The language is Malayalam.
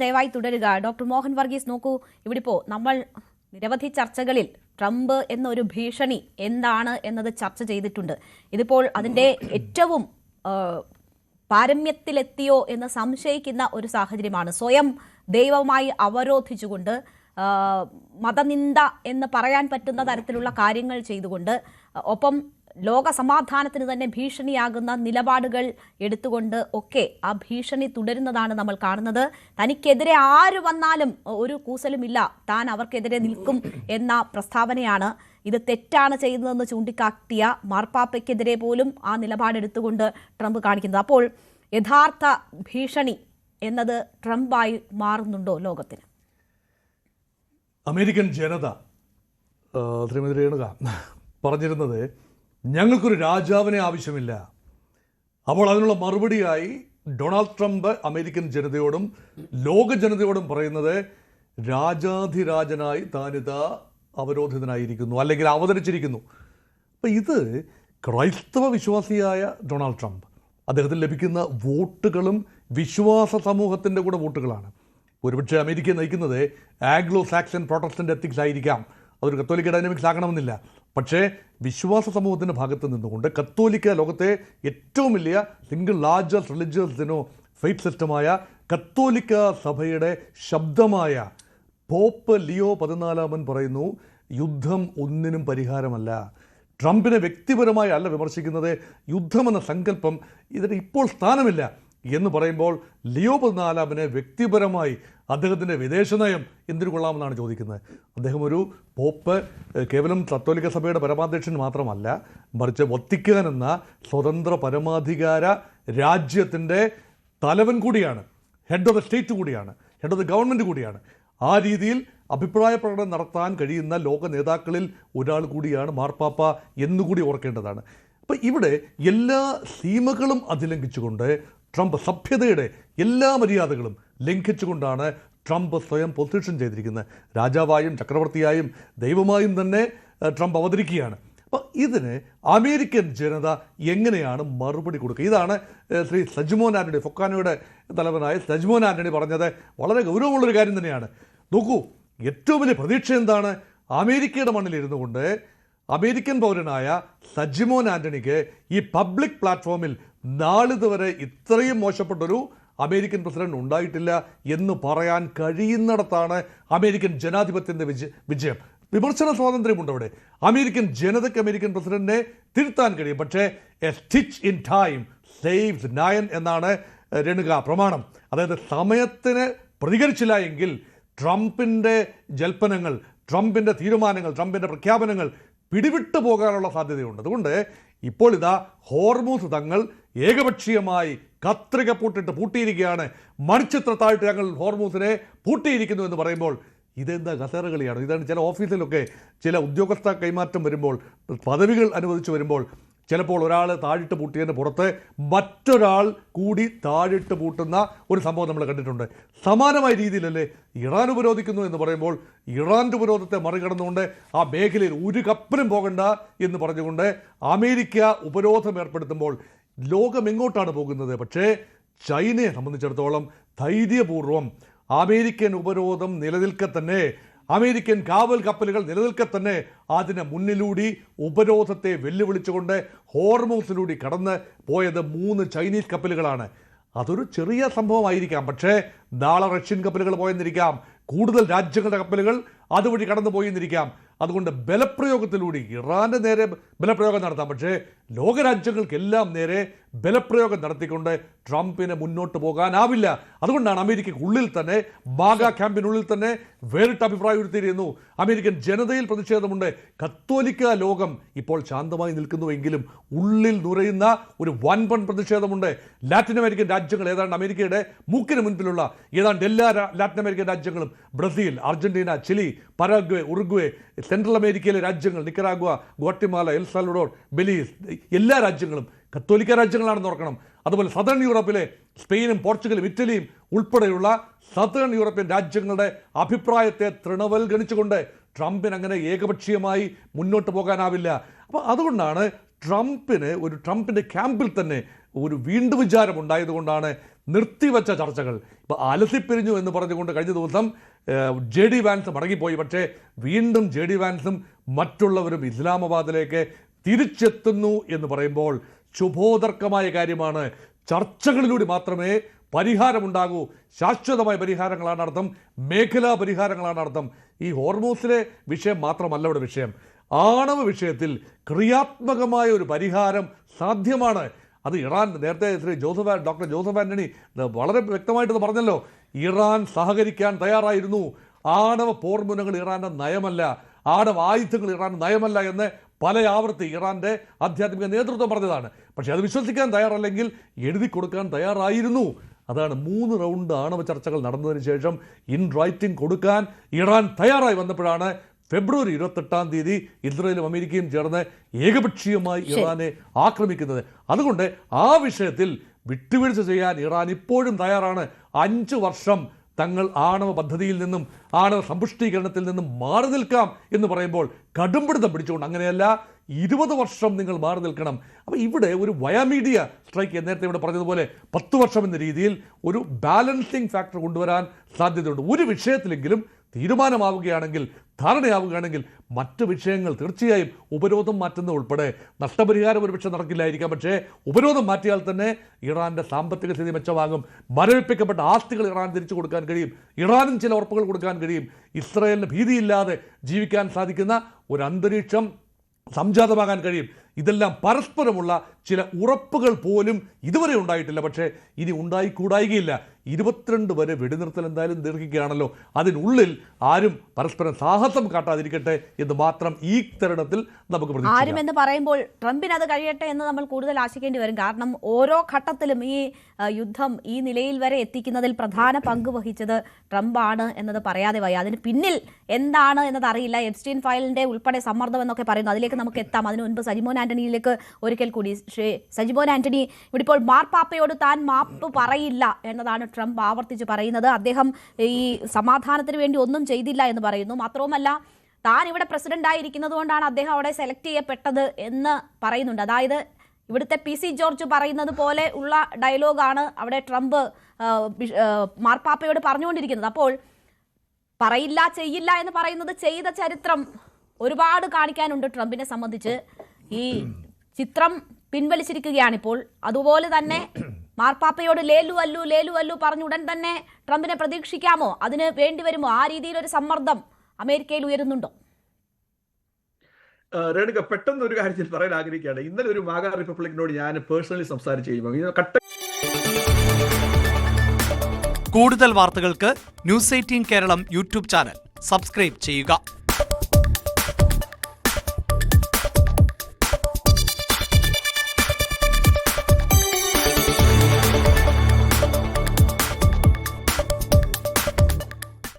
ദയവായി തുടരുക. ഡോക്ടർ മോഹൻ വർഗീസ്, നോക്കൂ, ഇവിടെ ഇപ്പോൾ നമ്മൾ നിരവധി ചർച്ചകളിൽ ട്രംപ് എന്നൊരു ഭീഷണി എന്താണ് എന്നത് ചർച്ച ചെയ്തിട്ടുണ്ട്. ഇതിപ്പോൾ അതിൻ്റെ ഏറ്റവും പാരമ്യത്തിലെത്തിയോ എന്ന് സംശയിക്കുന്ന ഒരു സാഹചര്യമാണ്. സ്വയം ദൈവമായി അവരോധിച്ചുകൊണ്ട് മതനിന്ദ എന്ന് പറയാൻ പറ്റുന്ന തരത്തിലുള്ള കാര്യങ്ങൾ ചെയ്തുകൊണ്ട്, ഒപ്പം ലോക സമാധാനത്തിന് തന്നെ ഭീഷണിയാകുന്ന നിലപാടുകൾ എടുത്തുകൊണ്ട് ഒക്കെ ആ ഭീഷണി തുടരുന്നതാണ് നമ്മൾ കാണുന്നത്. തനിക്കെതിരെ ആര് വന്നാലും ഒരു കൂസലുമില്ല, താൻ അവർക്കെതിരെ നിൽക്കും എന്ന പ്രസ്താവനയാണ്. ഇത് തെറ്റാണ് ചെയ്യുന്നതെന്ന് ചൂണ്ടിക്കാട്ടിയ മാർപ്പാപ്പയ്ക്കെതിരെ പോലും ആ നിലപാടെടുത്തുകൊണ്ട് ട്രംപ് കാണിക്കുന്നത്. അപ്പോൾ യഥാർത്ഥ ഭീഷണി എന്നത് ട്രംപായി മാറുന്നുണ്ടോ ലോകത്തിന്? അമേരിക്കൻ ജനത ശ്രീമതി രേണുക പറഞ്ഞിരുന്നത് ഞങ്ങൾക്കൊരു രാജാവിനെ ആവശ്യമില്ല. അപ്പോൾ അതിനുള്ള മറുപടിയായി ഡൊണാൾഡ് ട്രംപ് അമേരിക്കൻ ജനതയോടും ലോക ജനതയോടും പറയുന്നത് രാജാധിരാജനായി താനിതാ അവരോധിതനായിരിക്കുന്നു, അല്ലെങ്കിൽ അവതരിച്ചിരിക്കുന്നു. അപ്പം ഇത് ക്രൈസ്തവ വിശ്വാസിയായ ഡൊണാൾഡ് ട്രംപ്, അദ്ദേഹത്തിന് ലഭിക്കുന്ന വോട്ടുകളും വിശ്വാസ സമൂഹത്തിൻ്റെ കൂടെ വോട്ടുകളാണ്. ഒരുപക്ഷെ അമേരിക്കയെ നയിക്കുന്നത് ആംഗ്ലോ സാക്സൺ പ്രൊട്ടസ്റ്റൻ്റ് എത്തിക്സ് ആയിരിക്കാം, അതൊരു കത്തോലിക്ക ഡൈനാമിക്സ് ആകണമെന്നില്ല. പക്ഷേ വിശ്വാസ സമൂഹത്തിൻ്റെ ഭാഗത്ത് നിന്നുകൊണ്ട് കത്തോലിക്ക ലോകത്തെ ഏറ്റവും വലിയ സിംഗിൾ ലാർജസ്റ്റ് റിലിജിയസ് ഫെയ്ത്ത് സിസ്റ്റമായ കത്തോലിക്ക സഭയുടെ ശബ്ദമായ പോപ്പ് ലിയോ 14 പറയുന്നു, യുദ്ധം ഒന്നിനും പരിഹാരമല്ല. ട്രംപിനെ വ്യക്തിപരമായി അല്ല വിമർശിക്കുന്നത്, യുദ്ധമെന്ന സങ്കല്പം ഇതിന് ഇപ്പോൾ സ്ഥാനമില്ല എന്ന് പറയുമ്പോൾ ലിയോ 14 വ്യക്തിപരമായി അദ്ദേഹത്തിൻ്റെ വിദേശ നയം എന്തിനു കൊള്ളാമെന്നാണ് ചോദിക്കുന്നത്. അദ്ദേഹം ഒരു പോപ്പ് കേവലം കത്തോലിക്ക സഭയുടെ പരമാധ്യക്ഷൻ മാത്രമല്ല, മറിച്ച് വത്തിക്കാൻ എന്ന സ്വതന്ത്ര പരമാധികാര രാജ്യത്തിൻ്റെ തലവൻ കൂടിയാണ്, ഹെഡ് ഓഫ് ദ സ്റ്റേറ്റ് കൂടിയാണ്, ഹെഡ് ഓഫ് ദ ഗവൺമെൻറ് കൂടിയാണ്. ആ രീതിയിൽ അഭിപ്രായ പ്രകടനം നടത്താൻ കഴിയുന്ന ലോക നേതാക്കളിൽ ഒരാൾ കൂടിയാണ് മാർപ്പാപ്പ എന്നുകൂടി ഓർക്കേണ്ടതാണ്. അപ്പം ഇവിടെ എല്ലാ സീമകളും അതിലംഘിച്ചുകൊണ്ട് ട്രംപ് സഭ്യതയുടെ എല്ലാ മര്യാദകളും ലംഘിച്ചുകൊണ്ടാണ് ട്രംപ് സ്വയം പൊസിഷൻ ചെയ്തിരിക്കുന്നത്. രാജാവായും ചക്രവർത്തിയായും ദൈവമായും തന്നെ ട്രംപ് അവതരിക്കുകയാണ്. അപ്പോൾ ഇതിന് അമേരിക്കൻ ജനത എങ്ങനെയാണ് മറുപടി കൊടുക്കുക? ഇതാണ് ശ്രീ സജ്മോൻ ആൻ്റണി, ഫൊക്കാനോയുടെ തലവനായ സജ്മോൻ ആൻ്റണി പറഞ്ഞത്. വളരെ ഗൗരവമുള്ളൊരു കാര്യം തന്നെയാണ്. നോക്കൂ, ഏറ്റവും വലിയ പ്രതീക്ഷ എന്താണ്? അമേരിക്കയുടെ മണ്ണിലിരുന്നു കൊണ്ട് അമേരിക്കൻ പൗരനായ സജ്മോൻ ആൻ്റണിക്ക് ഈ പബ്ലിക് പ്ലാറ്റ്ഫോമിൽ നാളിതുവരെ ഇത്രയും മോശപ്പെട്ടൊരു അമേരിക്കൻ പ്രസിഡന്റ് ഉണ്ടായിട്ടില്ല എന്ന് പറയാൻ കഴിയുന്നിടത്താണ് അമേരിക്കൻ ജനാധിപത്യത്തിൻ്റെ വിജയം. വിമർശന സ്വാതന്ത്ര്യമുണ്ട് അവിടെ. അമേരിക്കൻ ജനതയ്ക്ക് അമേരിക്കൻ പ്രസിഡന്റിനെ തിരുത്താൻ കഴിയും. പക്ഷേ A stitch in time saves 9 എന്നാണ് രേണുക പ്രമാണം. അതായത് സമയത്തിന് പ്രതികരിച്ചില്ല എങ്കിൽ ട്രംപിൻ്റെ ജൽപ്പനങ്ങൾ, ട്രംപിൻ്റെ തീരുമാനങ്ങൾ, ട്രംപിൻ്റെ പ്രഖ്യാപനങ്ങൾ പിടിവിട്ടു പോകാനുള്ള സാധ്യതയുണ്ട്. അതുകൊണ്ട് ഇപ്പോൾ ഇതാ ഹോർമൂസ് തങ്ങൾ ഏകപക്ഷീയമായി കത്രിക പൂട്ടിയിരിക്കുകയാണ്. മണിച്ചിത്രത്തായിട്ട് ഞങ്ങൾ ഹോർമൂസിനെ പൂട്ടിയിരിക്കുന്നു എന്ന് പറയുമ്പോൾ ഇതെന്താ കസേരകളിയാണ്? ഇതാണ് ചില ഓഫീസിലൊക്കെ ചില ഉദ്യോഗസ്ഥ കൈമാറ്റം വരുമ്പോൾ, പദവികൾ അനുവദിച്ചു വരുമ്പോൾ ചിലപ്പോൾ ഒരാൾ താഴിട്ട് പൂട്ടിയതിന് പുറത്ത് മറ്റൊരാൾ കൂടി താഴിട്ട് പൂട്ടുന്ന ഒരു സംഭവം നമ്മൾ കണ്ടിട്ടുണ്ട്. സമാനമായ രീതിയിലല്ലേ ഇറാൻ ഉപരോധിക്കുന്നു എന്ന് പറയുമ്പോൾ ഇറാൻ്റെ ഉപരോധത്തെ മറികടന്നുകൊണ്ട് ആ മേഖലയിൽ ഒരു കപ്പലും പോകണ്ട എന്ന് പറഞ്ഞുകൊണ്ട് അമേരിക്ക ഉപരോധം ഏർപ്പെടുത്തുമ്പോൾ ലോകം എങ്ങോട്ടാണ് പോകുന്നത്? പക്ഷേ ചൈനയെ സംബന്ധിച്ചിടത്തോളം ധൈര്യപൂർവ്വം അമേരിക്കൻ ഉപരോധം നിലനിൽക്കെ തന്നെ, അമേരിക്കൻ കാവൽ കപ്പലുകൾ നിലനിൽക്കെ തന്നെ അതിന് മുന്നിലൂടി ഉപരോധത്തെ വെല്ലുവിളിച്ചുകൊണ്ട് ഹോർമൂസിലൂടെ കടന്ന് പോയത് 3 ചൈനീസ് കപ്പലുകളാണ്. അതൊരു ചെറിയ സംഭവമായിരിക്കാം, പക്ഷേ നാളെ റഷ്യൻ കപ്പലുകൾ പോയെന്നിരിക്കാം, കൂടുതൽ രാജ്യങ്ങളുടെ കപ്പലുകൾ അതുവഴി കടന്നു പോയെന്നിരിക്കാം. അതുകൊണ്ട് ബലപ്രയോഗത്തിലൂടെ ഇറാൻ്റെ നേരെ ബലപ്രയോഗം നടത്താം, പക്ഷേ ലോകരാജ്യങ്ങൾക്കെല്ലാം നേരെ ബലപ്രയോഗം നടത്തിക്കൊണ്ട് ട്രംപിന് മുന്നോട്ട് പോകാനാവില്ല. അതുകൊണ്ടാണ് അമേരിക്കയ്ക്കുള്ളിൽ തന്നെ, ബാഗ ക്യാമ്പിനുള്ളിൽ തന്നെ വേറിട്ട അഭിപ്രായം ഉയർത്തിയിരുന്നു. അമേരിക്കൻ ജനതയിൽ പ്രതിഷേധമുണ്ട്. കത്തോലിക്ക ലോകം ഇപ്പോൾ ശാന്തമായി നിൽക്കുന്നുവെങ്കിലും ഉള്ളിൽ നുരയുന്ന ഒരു വൻപൻ പ്രതിഷേധമുണ്ട്. ലാറ്റിൻ അമേരിക്കൻ രാജ്യങ്ങൾ, ഏതാണ്ട് അമേരിക്കയുടെ മൂക്കിന് മുൻപിലുള്ള ഏതാണ്ട് എല്ലാ ലാറ്റിൻ അമേരിക്കൻ രാജ്യങ്ങളും, Brazil, Argentina, Chile, Paraguay, Uruguay, central അമേരിക്കയിലെ രാജ്യങ്ങൾ, നിക്കറാഗ്വ, ഗ്വാട്ടിമാല, എൽ സാൽവഡോർ, ബെലീസ്, എല്ലാ രാജ്യങ്ങളും കത്തോലിക്ക രാജ്യങ്ങളാണെന്ന് ഓർക്കണം. അതുപോലെ സദേൺ യൂറോപ്പിലെ സ്പെയിനും പോർച്ചുഗലും ഇറ്റലിയും ഉൾപ്പെടെയുള്ള സദേൺ യൂറോപ്യൻ രാജ്യങ്ങളുടെ അഭിപ്രായത്തെ തൃണവൽഗണിച്ചുകൊണ്ട് ട്രംപിന് അങ്ങനെ ഏകപക്ഷീയമായി മുന്നോട്ട് പോകാനാവില്ല. അപ്പോൾ അതുകൊണ്ടാണ് ട്രംപിൻ്റെ ക്യാമ്പിൽ തന്നെ ഒരു വീണ്ടും വിചാരം ഉണ്ടായതുകൊണ്ടാണ് നിർത്തിവെച്ച ചർച്ചകൾ ഇപ്പോൾ അലസിപ്പിരിഞ്ഞു എന്ന് പറഞ്ഞുകൊണ്ട് കഴിഞ്ഞ ദിവസം JD വാൻസ് മടങ്ങിപ്പോയി. പക്ഷേ വീണ്ടും JD വാൻസും മറ്റുള്ളവരും ഇസ്ലാമാബാദിലേക്ക് തിരിച്ചെത്തുന്നു എന്ന് പറയുമ്പോൾ ശുഭോദർക്കമായ കാര്യമാണ്. ചർച്ചകളിലൂടെ മാത്രമേ പരിഹാരമുണ്ടാകൂ. ശാശ്വതമായ പരിഹാരങ്ങളാണ് അർത്ഥം, മേഖലാ പരിഹാരങ്ങളാണ് അർത്ഥം. ഈ ഹോർമൂസിലെ വിഷയം മാത്രമല്ല ഇവിടെ വിഷയം. ആണവ വിഷയത്തിൽ ക്രിയാത്മകമായ ഒരു പരിഹാരം സാധ്യമാണ്. അത് ഇറാൻ നേരത്തെ ഡോക്ടർ ജോസഫ് ആന്റണി വളരെ വ്യക്തമായിട്ട് പറഞ്ഞല്ലോ. ഇറാൻ സഹകരിക്കാൻ തയ്യാറായിരുന്നു. ആണവ പോർമുനകൾ ഇറാന്റെ നയമല്ല, ആണവ ആയുധങ്ങൾ ഇറാന്റെ നയമല്ല എന്ന് പല ആവർത്തി ഇറാന്റെ ആധ്യാത്മിക നേതൃത്വം പറഞ്ഞതാണ്. പക്ഷേ അത് വിശ്വസിക്കാൻ തയ്യാറല്ലെങ്കിൽ എഴുതി കൊടുക്കാൻ തയ്യാറായിരുന്നു. അതാണ് 3 റൗണ്ട് ആണവ ചർച്ചകൾ നടന്നതിന് ശേഷം ഇൻ റൈറ്റിംഗ് കൊടുക്കാൻ ഇറാൻ തയ്യാറായി വന്നപ്പോഴാണ് ഫെബ്രുവരി 28 ഇസ്രായേലും അമേരിക്കയും ചേർന്ന് ഏകപക്ഷീയമായി ഇറാനെ ആക്രമിക്കുന്നത്. അതുകൊണ്ട് ആ വിഷയത്തിൽ വിട്ടുവീഴ്ച ചെയ്യാൻ ഇറാൻ ഇപ്പോഴും തയ്യാറാണ്. 5 വർഷം തങ്ങൾ ആണവ പദ്ധതിയിൽ നിന്നും ആണവ സമ്പുഷ്ടീകരണത്തിൽ നിന്നും മാറി നിൽക്കാം എന്ന് പറയുമ്പോൾ കടുംപിടുത്തം പിടിച്ചുകൊണ്ട് അങ്ങനെയല്ല, 20 വർഷം നിങ്ങൾ മാറി നിൽക്കണം. അപ്പോൾ ഇവിടെ ഒരു വയാമീഡിയ സ്ട്രൈക്ക് നേരത്തെ ഇവിടെ പറഞ്ഞതുപോലെ 10 വർഷം എന്ന രീതിയിൽ ഒരു ബാലൻസിങ് ഫാക്ടർ കൊണ്ടുവരാൻ സാധ്യതയുണ്ട്. ഒരു വിഷയത്തിലെങ്കിലും തീരുമാനമാവുകയാണെങ്കിൽ, ധാരണയാവുകയാണെങ്കിൽ മറ്റ് വിഷയങ്ങൾ തീർച്ചയായും ഉപരോധം മാറ്റുന്ന ഉൾപ്പെടെ നഷ്ടപരിഹാരം ഒരുപക്ഷെ നടക്കില്ലായിരിക്കാം. പക്ഷേ ഉപരോധം മാറ്റിയാൽ തന്നെ ഇറാന്റെ സാമ്പത്തിക സ്ഥിതി മെച്ചമാകും. മരവിപ്പിക്കപ്പെട്ട ആസ്തികൾ ഇറാൻ തിരിച്ചു കൊടുക്കാൻ കഴിയും. ഇറാനും ചില ഉറപ്പുകൾ കൊടുക്കാൻ കഴിയും. ഇസ്രായേലിന് ഭീതിയില്ലാതെ ജീവിക്കാൻ സാധിക്കുന്ന ഒരു അന്തരീക്ഷം സംജാതമാകാൻ കഴിയും. ഇതെല്ലാം പരസ്പരമുള്ള ചില ഉറപ്പുകൾ പോലും ഇതുവരെ ഉണ്ടായിട്ടില്ല. പക്ഷേ ഇനി ഉണ്ടായിക്കൂടായികയില്ല. 22 വരെ വെടിനിർത്തൽ എന്തായാലും ദീർഘിക്കുകയാണല്ലോ. അതിനുള്ളിൽ ആരും പരസ്പരം സാഹസം കാട്ടാതിരിക്കട്ടെ എന്ന് മാത്രം ഈ തരുണത്തിൽ നമുക്ക് പ്രതീക്ഷിക്കാം. ആരും എന്ന് പറയുമ്പോൾ ട്രംപിന് അത് കഴിയട്ടെ എന്ന് നമ്മൾ കൂടുതൽ ആശിക്കേണ്ടി വരും. കാരണം ഓരോ ഘട്ടത്തിലും ഈ യുദ്ധം ഈ നിലയിൽ വരെ എത്തിക്കുന്നതിൽ പ്രധാന പങ്ക് വഹിച്ചത് ട്രംപാണ് എന്നത് പറയാതെ വയ്യ. അതിന് പിന്നിൽ എന്താണ് എന്നത് അറിയില്ല. എപ്സ്റ്റീൻ ഫയലിന്റെ ഉൾപ്പെടെ സമ്മർദ്ദം എന്നൊക്കെ പറയുന്നു. അതിലേക്ക് നമുക്ക് എത്താം. അതിനു മുൻപ് സജിമോൻ ആന്റണിയിലേക്ക് ഒരിക്കൽ കൂടി. സജിമോൻ ആന്റണി, ഇവിടെ ഇപ്പോൾ മാർപ്പാപ്പയോട് താൻ മാപ്പ് പറയില്ല എന്നതാണ് ട്രംപ് ആവർത്തിച്ച് പറയുന്നത്. അദ്ദേഹം ഈ സമാധാനത്തിന് വേണ്ടി ഒന്നും ചെയ്തില്ല എന്ന് പറയുന്നു. മാത്രവുമല്ല, താൻ ഇവിടെ പ്രസിഡന്റ് ആയിരിക്കുന്നത് കൊണ്ടാണ് അദ്ദേഹം അവിടെ സെലക്ട് ചെയ്യപ്പെട്ടത് എന്ന് പറയുന്നുണ്ട്. അതായത് ഇവിടുത്തെ PC ജോർജ് പറയുന്നത് പോലെ ഉള്ള ഡയലോഗാണ് അവിടെ ട്രംപ് മാർപ്പാപ്പയോട് പറഞ്ഞുകൊണ്ടിരിക്കുന്നത്. അപ്പോൾ പറയില്ല, ചെയ്യില്ല എന്ന് പറയുന്നത് ചെയ്ത ചരിത്രം ഒരുപാട് കാണിക്കാനുണ്ട് ട്രംപിനെ സംബന്ധിച്ച്. ഈ ചിത്രം പിൻവലിച്ചിരിക്കുകയാണിപ്പോൾ. അതുപോലെ തന്നെ മാർപ്പാപ്പയോട് ലേലു അല്ലു പറഞ്ഞ ഉടൻ തന്നെ ട്രംപിനെ പ്രതീക്ഷിക്കാമോ? അതിന് വേണ്ടി വരുമോ? ആ രീതിയിലൊരു സമ്മർദ്ദം അമേരിക്കയിൽ ഉയരുന്നുണ്ടോ? രേണുക, പെട്ടെന്ന് ഒരു കാര്യത്തിൽ പറയാൻ ആഗ്രഹിക്കുകയാണ്. ഇന്നലെ ഒരു മാഗ റിപ്പബ്ലിക്കിനോട് ഞാൻ പേഴ്സണലി സംസാരിച്ച് കഴിയുമ്പോൾ കൂടുതൽ വാർത്തകൾക്ക് News 18 Keralam YouTube channel subscribe ചെയ്യുക.